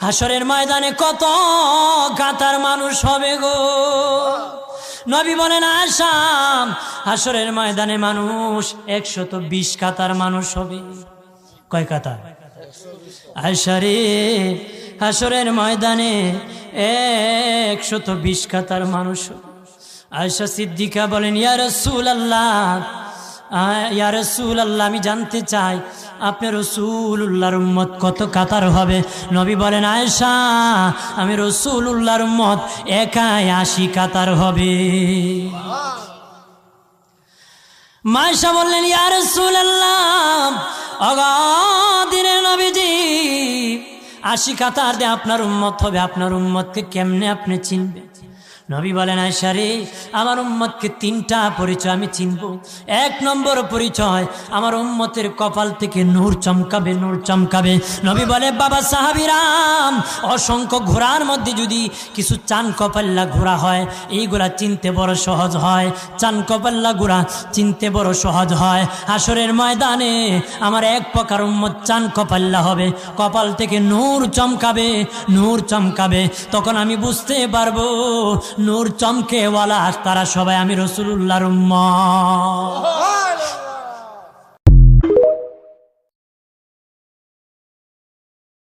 হাসরের ময়দানে কত কাতার মানুষ হবে গো। নবী বলেন আয়েশা, হাসরের ময়দানে মানুষ 120 কাতার মানুষ হবে। কয় কাতার? আয়েশা রে, হাসরের ময়দানে 120 কাতার মানুষ হবে। আয়েশা সিদ্দিকা বলেন ইয়া রাসূলুল্লাহ, ইয়া রাসূলুল্লাহ, আমি জানতে চাই আপনার রাসূলুল্লাহর উম্মত কত কাতার হবে? নবী বলেন আয়েশা, আমি রাসূলুল্লাহর উম্মত একাই 80 কাতার হবে। আয়েশা বললেন ইয়া রাসূলুল্লাহ, দিনের নবীজি 80 কাতার দিয়ে আপনার উম্মত হবে, আপনার উম্মতকে কেমনে আপনি চিনবেন? নবী বলেন আয়েশা রে, আমার উম্মতকে 3টা পরিচয় আমি চিনব। 1 নম্বর পরিচয়, আমার উম্মতের কপাল থেকে নূর চমকাবে, নূর চমকাবে। নবী বলে বাবা সাহাবীরাম, অসংখ্য ঘোড়ার মধ্যে যদি কিছু চান কপাল্লা ঘোড়া হয়, এইগুলা চিনতে বড় সহজ হয়। চান কপাল্লা ঘোড়া চিনতে বড় সহজ হয়। হাসরের ময়দানে আমার 1 প্রকার উম্মত চান কপাল্লা হবে, কপাল থেকে নূর চমকাবে, নূর চমকাবে। তখন আমি বুঝতে পারবো নূর চমকেওয়ালা তারা সবাই আমি রাসূলুল্লাহর উম্মত।